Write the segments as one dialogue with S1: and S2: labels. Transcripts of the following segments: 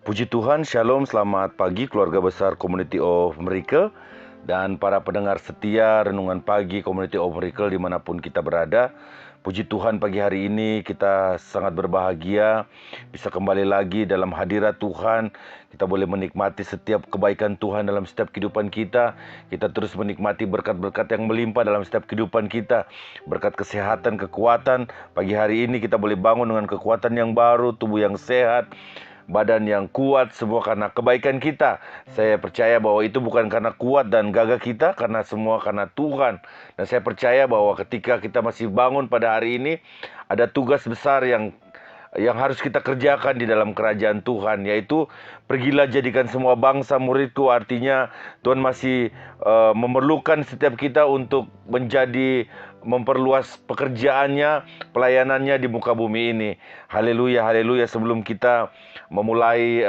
S1: Puji Tuhan, Shalom, selamat pagi keluarga besar Community of Miracle dan para pendengar setia Renungan Pagi Community of Miracle dimanapun kita berada. Puji Tuhan, pagi hari ini kita sangat berbahagia bisa kembali lagi dalam hadirat Tuhan. Kita boleh menikmati setiap kebaikan Tuhan dalam setiap kehidupan kita. Kita terus menikmati berkat-berkat yang melimpah dalam setiap kehidupan kita. Berkat kesehatan, kekuatan. Pagi hari ini kita boleh bangun dengan kekuatan yang baru, tubuh yang sehat, badan yang kuat, semua karena kebaikan kita. Saya percaya bahwa itu bukan karena kuat dan gagah kita, karena semua karena Tuhan. Dan saya percaya bahwa ketika kita masih bangun pada hari ini, ada tugas besar yang harus kita kerjakan di dalam kerajaan Tuhan, yaitu pergilah jadikan semua bangsa muridku. Artinya Tuhan masih memerlukan setiap kita untuk memperluas pekerjaannya, pelayanannya di muka bumi ini. Haleluya, haleluya. Sebelum kita memulai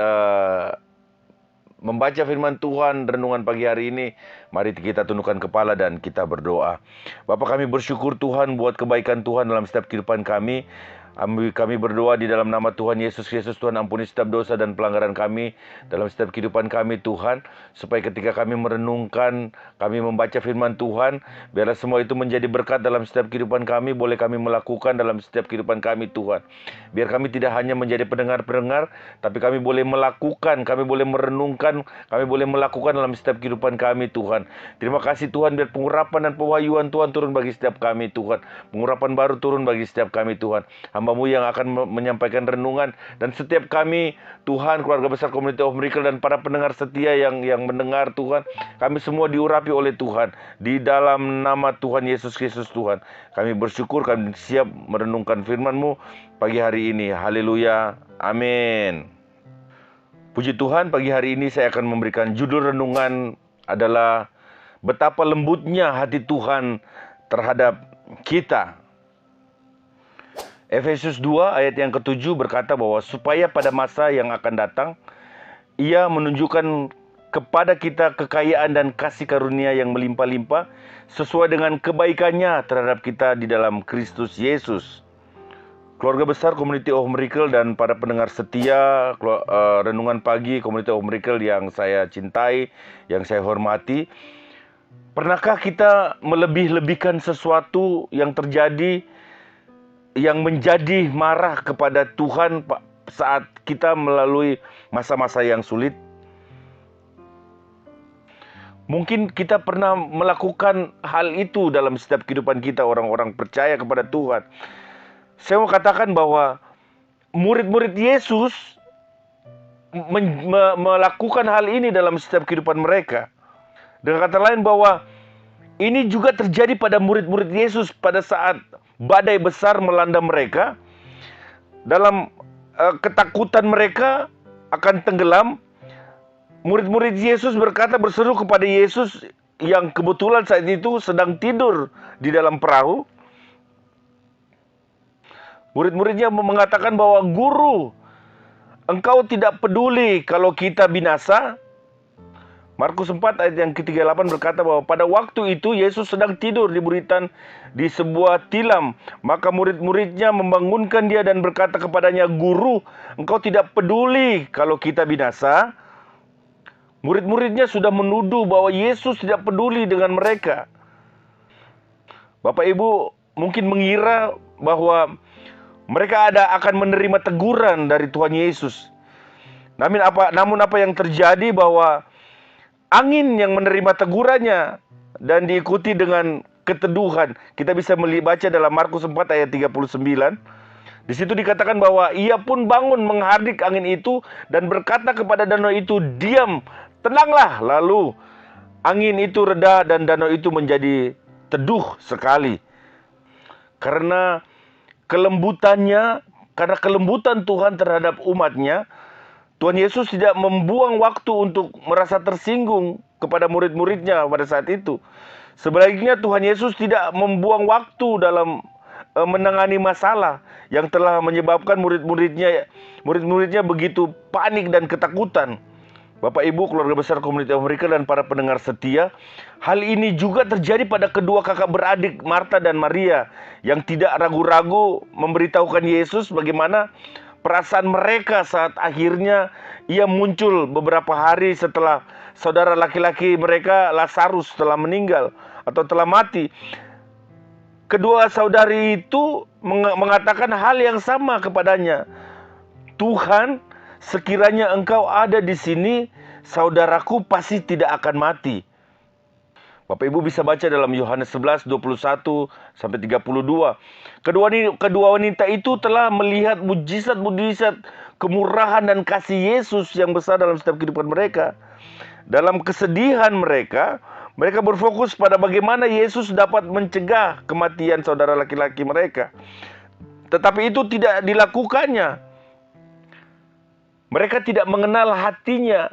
S1: membaca firman Tuhan renungan pagi hari ini, mari kita tundukkan kepala dan kita berdoa. Bapa, kami bersyukur Tuhan buat kebaikan Tuhan dalam setiap kehidupan kami. Kami berdoa di dalam nama Tuhan Yesus Kristus. Tuhan, ampuni setiap dosa dan pelanggaran kami dalam setiap kehidupan kami Tuhan, supaya ketika kami merenungkan, kami membaca firman Tuhan, biarlah semua itu menjadi berkat dalam setiap kehidupan kami, boleh kami melakukan dalam setiap kehidupan kami Tuhan. Biar kami tidak hanya menjadi pendengar-pendengar, tapi kami boleh melakukan, kami boleh merenungkan, kami boleh melakukan dalam setiap kehidupan kami Tuhan. Terima kasih Tuhan, biar pengurapan dan pewahyuan Tuhan turun bagi setiap kami Tuhan. Pengurapan baru turun bagi setiap kami Tuhan. Hamba-Mu yang akan menyampaikan renungan, dan setiap kami Tuhan, keluarga besar Community of Miracle dan para pendengar setia yang mendengar Tuhan, kami semua diurapi oleh Tuhan di dalam nama Tuhan Yesus Kristus Tuhan. Kami bersyukur, kami siap merenungkan firman-Mu pagi hari ini. Haleluya, amin. Puji Tuhan, pagi hari ini saya akan memberikan judul renungan adalah betapa lembutnya hati Tuhan terhadap kita. Efesus 2 ayat yang ke-7 berkata bahwa supaya pada masa yang akan datang Ia menunjukkan kepada kita kekayaan dan kasih karunia yang melimpah-limpah sesuai dengan kebaikannya terhadap kita di dalam Kristus Yesus. Keluarga besar Community of Miracle dan para pendengar setia renungan pagi Community of Miracle yang saya cintai, yang saya hormati, pernahkah kita melebih-lebihkan sesuatu yang terjadi, yang menjadi marah kepada Tuhan saat kita melalui masa-masa yang sulit? Mungkin kita pernah melakukan hal itu dalam setiap kehidupan kita, orang-orang percaya kepada Tuhan. Saya mau katakan bahwa murid-murid Yesus melakukan hal ini dalam setiap kehidupan mereka. Dengan kata lain bahwa ini juga terjadi pada murid-murid Yesus pada saat badai besar melanda mereka. Dalam ketakutan mereka akan tenggelam, murid-murid Yesus berseru kepada Yesus yang kebetulan saat itu sedang tidur di dalam perahu. Murid-muridnya mengatakan bahwa, "Guru, Engkau tidak peduli kalau kita binasa?" Markus 4 ayat yang ke-38 berkata bahwa pada waktu itu Yesus sedang tidur di buritan di sebuah tilam. Maka murid-muridnya membangunkan dia dan berkata kepadanya, "Guru, Engkau tidak peduli kalau kita binasa?" Murid-muridnya sudah menuduh bahwa Yesus tidak peduli dengan mereka. Bapak Ibu mungkin mengira bahwa mereka akan menerima teguran dari Tuhan Yesus. Namun apa yang terjadi bahwa angin yang menerima tegurannya dan diikuti dengan keteduhan. Kita bisa baca dalam Markus 4 ayat 39. Di situ dikatakan bahwa ia pun bangun menghardik angin itu dan berkata kepada danau itu, "Diam, tenanglah." Lalu angin itu reda dan danau itu menjadi teduh sekali. Karena kelembutan Tuhan terhadap umatnya, Tuhan Yesus tidak membuang waktu untuk merasa tersinggung kepada murid-muridnya pada saat itu. Sebaliknya Tuhan Yesus tidak membuang waktu dalam menangani masalah yang telah menyebabkan murid-muridnya begitu panik dan ketakutan. Bapak Ibu, keluarga besar Community of Miracle dan para pendengar setia, hal ini juga terjadi pada kedua kakak beradik Marta dan Maria yang tidak ragu-ragu memberitahukan Yesus bagaimana perasaan mereka saat akhirnya ia muncul beberapa hari setelah saudara laki-laki mereka Lazarus telah meninggal atau telah mati. Kedua saudari itu mengatakan hal yang sama kepadanya. Tuhan, sekiranya engkau ada di sini, saudaraku pasti tidak akan mati. Bapak Ibu bisa baca dalam Yohanes 11, 21 sampai 32. Kedua wanita itu telah melihat mujizat-mujizat kemurahan dan kasih Yesus yang besar dalam setiap kehidupan mereka. Dalam kesedihan mereka berfokus pada bagaimana Yesus dapat mencegah kematian saudara laki-laki mereka. Tetapi itu tidak dilakukannya. Mereka tidak mengenal hatinya,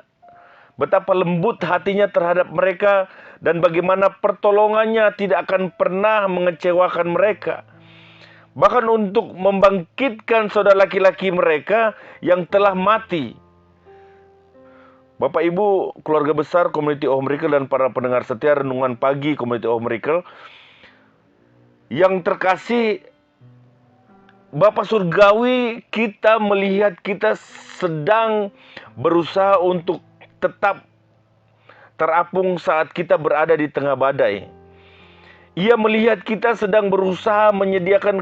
S1: betapa lembut hatinya terhadap mereka, dan bagaimana pertolongannya tidak akan pernah mengecewakan mereka. Bahkan untuk membangkitkan saudara laki-laki mereka yang telah mati. Bapak Ibu, keluarga besar Community of Miracle dan para pendengar setia Renungan Pagi Community of Miracle yang terkasih, Bapa Surgawi, kita melihat kita sedang berusaha untuk tetap terapung saat kita berada di tengah badai. Ia melihat kita sedang berusaha menyediakan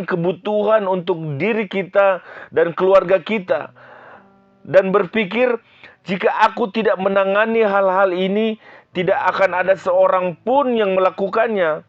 S1: kebutuhan untuk diri kita dan keluarga kita. Dan berpikir, jika aku tidak menangani hal-hal ini, tidak akan ada seorang pun yang melakukannya.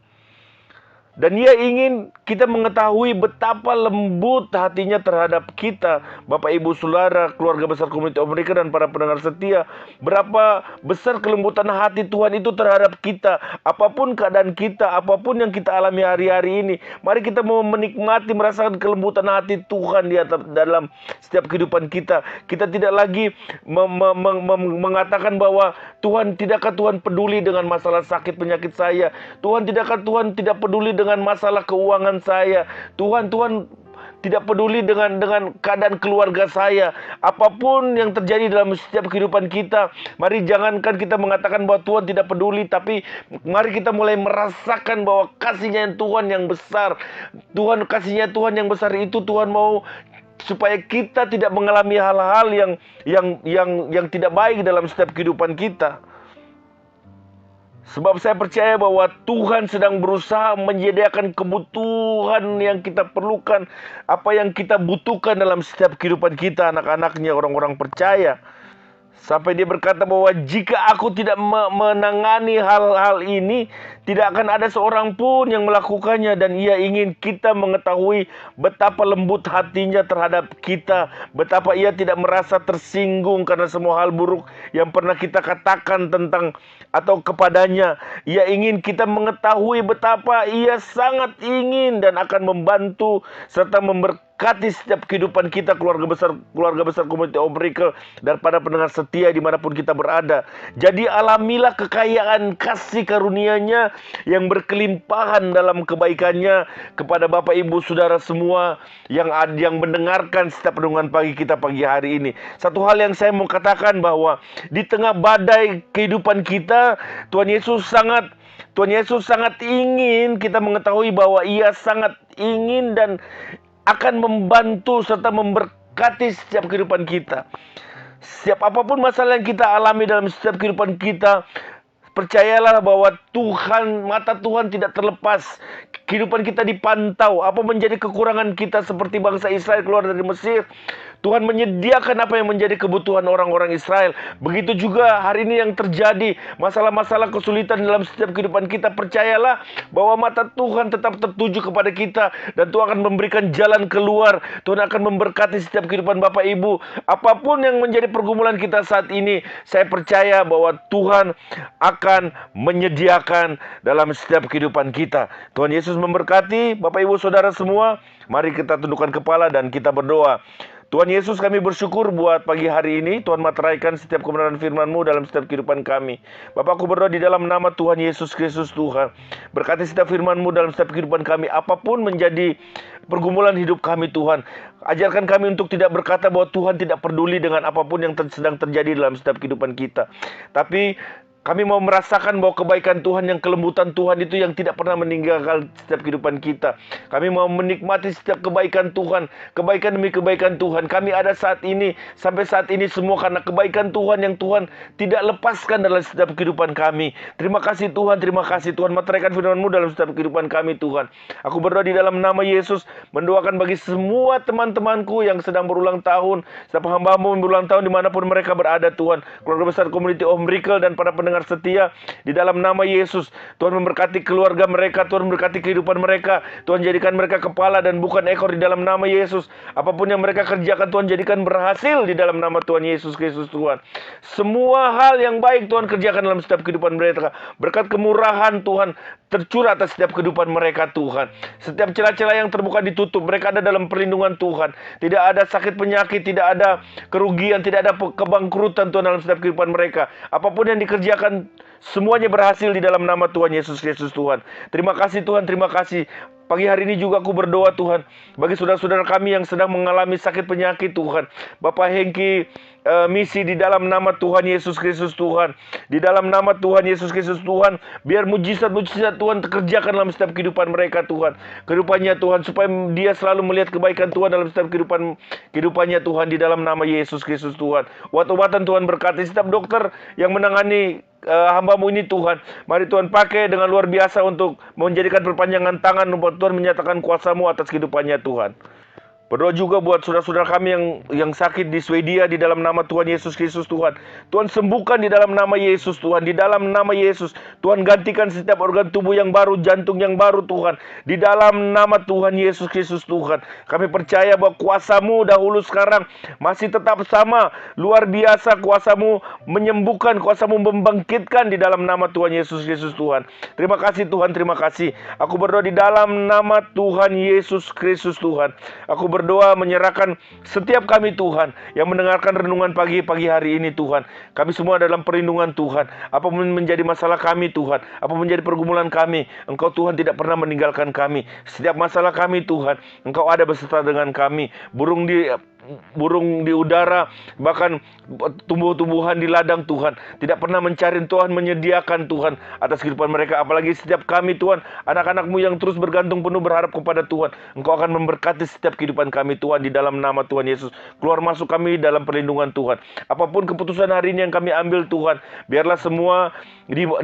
S1: Dan ia ingin kita mengetahui betapa lembut hatinya terhadap kita, Bapak Ibu Saudara, keluarga besar Community of Miracle dan para pendengar setia. Berapa besar kelembutan hati Tuhan itu terhadap kita. Apapun keadaan kita, apapun yang kita alami hari-hari ini, mari kita mau menikmati, merasakan kelembutan hati Tuhan di dalam setiap kehidupan kita. Kita tidak lagi mengatakan bahwa Tuhan, tidakkah Tuhan peduli dengan masalah sakit penyakit saya? Tidakkah Tuhan tidak peduli dengan masalah keuangan saya? Tuhan tidak peduli dengan keadaan keluarga saya. Apapun yang terjadi dalam setiap kehidupan kita, mari jangankan kita mengatakan bahwa Tuhan tidak peduli, tapi mari kita mulai merasakan bahwa kasihnya Tuhan yang besar. Kasihnya Tuhan yang besar itu Tuhan mau supaya kita tidak mengalami hal-hal yang tidak baik dalam setiap kehidupan kita. Sebab saya percaya bahwa Tuhan sedang berusaha menyediakan kebutuhan yang kita perlukan, apa yang kita butuhkan dalam setiap kehidupan kita, anak-anaknya, orang-orang percaya. Sampai dia berkata bahwa jika aku tidak menangani hal-hal ini, tidak akan ada seorang pun yang melakukannya. Dan ia ingin kita mengetahui betapa lembut hatinya terhadap kita, betapa ia tidak merasa tersinggung karena semua hal buruk yang pernah kita katakan tentang atau kepadanya. Ia ingin kita mengetahui betapa ia sangat ingin dan akan membantu serta memberkati setiap kehidupan kita, keluarga besar Community of Miracle dan para pendengar setia dimanapun kita berada. Jadi alamilah kekayaan kasih karunia-Nya yang berkelimpahan dalam kebaikannya kepada Bapak Ibu Saudara semua yang mendengarkan setiap renungan pagi kita pagi hari ini. Satu hal yang saya mau katakan bahwa di tengah badai kehidupan kita, Tuhan Yesus sangat ingin kita mengetahui bahwa Ia sangat ingin dan akan membantu serta memberkati setiap kehidupan kita. Setiap apapun masalah yang kita alami dalam setiap kehidupan kita, percayalah bahwa mata Tuhan tidak terlepas. Kehidupan kita dipantau. Apa menjadi kekurangan kita seperti bangsa Israel keluar dari Mesir, Tuhan menyediakan apa yang menjadi kebutuhan orang-orang Israel. Begitu juga hari ini yang terjadi, masalah-masalah kesulitan dalam setiap kehidupan kita. Percayalah bahwa mata Tuhan tetap tertuju kepada kita, dan Tuhan akan memberikan jalan keluar. Tuhan akan memberkati setiap kehidupan Bapak Ibu. Apapun yang menjadi pergumulan kita saat ini, saya percaya bahwa Tuhan akan menyediakan dalam setiap kehidupan kita. Tuhan Yesus memberkati Bapak Ibu Saudara semua. Mari kita tundukkan kepala dan kita berdoa. Tuhan Yesus, kami bersyukur buat pagi hari ini. Tuhan materaikan setiap kebenaran firman-Mu dalam setiap kehidupan kami. Bapak, aku berdoa di dalam nama Tuhan Yesus Kristus Tuhan. Berkati setiap firman-Mu dalam setiap kehidupan kami. Apapun menjadi pergumulan hidup kami Tuhan. Ajarkan kami untuk tidak berkata bahwa Tuhan tidak peduli dengan apapun yang sedang terjadi dalam setiap kehidupan kita. Tapi Kami mau merasakan bahwa kebaikan Tuhan, yang kelembutan Tuhan itu yang tidak pernah meninggalkan setiap kehidupan kita. Kami mau menikmati setiap kebaikan Tuhan, kebaikan demi kebaikan Tuhan. Kami ada saat ini, sampai saat ini semua karena kebaikan Tuhan yang Tuhan tidak lepaskan dalam setiap kehidupan kami. Terima kasih Tuhan, terima kasih Tuhan. Meteraikan firman-Mu dalam setiap kehidupan kami Tuhan. Aku berdoa di dalam nama Yesus, mendoakan bagi semua teman-temanku yang sedang berulang tahun, setiap hamba-Mu berulang tahun dimanapun mereka berada Tuhan. Keluarga besar Community of Miracle dan para pendengar setia di dalam nama Yesus. Tuhan memberkati keluarga mereka, Tuhan memberkati kehidupan mereka. Tuhan jadikan mereka kepala dan bukan ekor di dalam nama Yesus. Apapun yang mereka kerjakan Tuhan jadikan berhasil di dalam nama Tuhan Yesus Kristus Tuhan. Semua hal yang baik Tuhan kerjakan dalam setiap kehidupan mereka. Berkat kemurahan Tuhan tercurah atas setiap kehidupan mereka Tuhan. Setiap celah-celah yang terbuka ditutup. Mereka ada dalam perlindungan Tuhan. Tidak ada sakit penyakit, tidak ada kerugian, tidak ada kebangkrutan Tuhan dalam setiap kehidupan mereka. Apapun yang dikerjakan semuanya berhasil di dalam nama Tuhan Yesus Kristus Tuhan. Terima kasih Tuhan, terima kasih. Pagi hari ini juga aku berdoa Tuhan bagi saudara-saudara kami yang sedang mengalami sakit penyakit Tuhan. Bapak Hengki misi di dalam nama Tuhan Yesus Kristus Tuhan. Di dalam nama Tuhan Yesus Kristus Tuhan, biar mujizat-mujizat Tuhan terkerjakan dalam setiap kehidupan mereka Tuhan. Kehidupannya Tuhan, supaya dia selalu melihat kebaikan Tuhan dalam setiap kehidupannya Tuhan, di dalam nama Yesus Kristus Tuhan. Obat-obatan Tuhan berkati setiap dokter yang menangani hamba-Mu ini Tuhan. Mari Tuhan pakai dengan luar biasa untuk menjadikan perpanjangan tangan untuk Tuhan menyatakan kuasa-Mu atas kehidupannya Tuhan. Berdoa juga buat saudara-saudara kami yang sakit di Swedia di dalam nama Tuhan Yesus Kristus Tuhan. Tuhan sembuhkan di dalam nama Yesus Tuhan. Di dalam nama Yesus Tuhan gantikan setiap organ tubuh yang baru, jantung yang baru Tuhan. Di dalam nama Tuhan Yesus Kristus Tuhan. Kami percaya bahwa kuasa-Mu dahulu sekarang masih tetap sama. Luar biasa kuasa-Mu menyembuhkan, kuasa-Mu membangkitkan di dalam nama Tuhan Yesus Kristus Tuhan. Terima kasih Tuhan, terima kasih. Aku berdoa di dalam nama Tuhan Yesus Kristus Tuhan. Aku berdoa menyerahkan setiap kami Tuhan yang mendengarkan renungan pagi hari ini Tuhan. Kami semua dalam perlindungan Tuhan. Apapun menjadi masalah kami Tuhan, apapun menjadi pergumulan kami, Engkau Tuhan tidak pernah meninggalkan kami. Setiap masalah kami Tuhan, Engkau ada beserta dengan kami. Burung di udara, bahkan tumbuh-tumbuhan di ladang Tuhan tidak pernah mencari Tuhan, menyediakan Tuhan atas kehidupan mereka. Apalagi setiap kami Tuhan, anak-anak-Mu yang terus bergantung penuh berharap kepada Tuhan, Engkau akan memberkati setiap kehidupan kami Tuhan, di dalam nama Tuhan Yesus. Keluar masuk kami dalam perlindungan Tuhan. Apapun keputusan hari ini yang kami ambil Tuhan, biarlah semua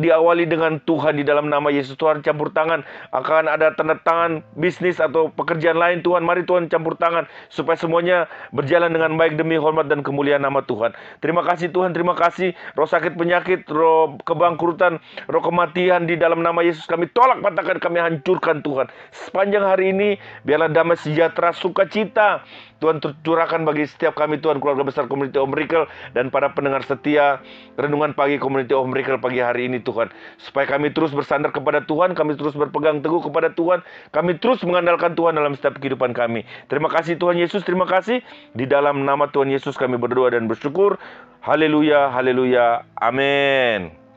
S1: diawali dengan Tuhan, di dalam nama Yesus. Tuhan campur tangan, akan ada tanda tangan bisnis atau pekerjaan lain Tuhan, mari Tuhan campur tangan supaya semuanya berjalan dengan baik demi hormat dan kemuliaan nama Tuhan. Terima kasih Tuhan, terima kasih. Roh sakit penyakit, roh kebangkrutan, roh kematian, di dalam nama Yesus kami tolak, patahkan, kami hancurkan Tuhan. Sepanjang hari ini biarlah damai sejahtera, sukacita Tuhan tercurahkan bagi setiap kami Tuhan, keluarga besar Community of Miracle dan para pendengar setia renungan pagi Community of Miracle pagi hari ini Tuhan. Supaya kami terus bersandar kepada Tuhan, kami terus berpegang teguh kepada Tuhan, kami terus mengandalkan Tuhan dalam setiap kehidupan kami. Terima kasih Tuhan Yesus, terima kasih. Di dalam nama Tuhan Yesus kami berdoa dan bersyukur. Haleluya, haleluya, amin.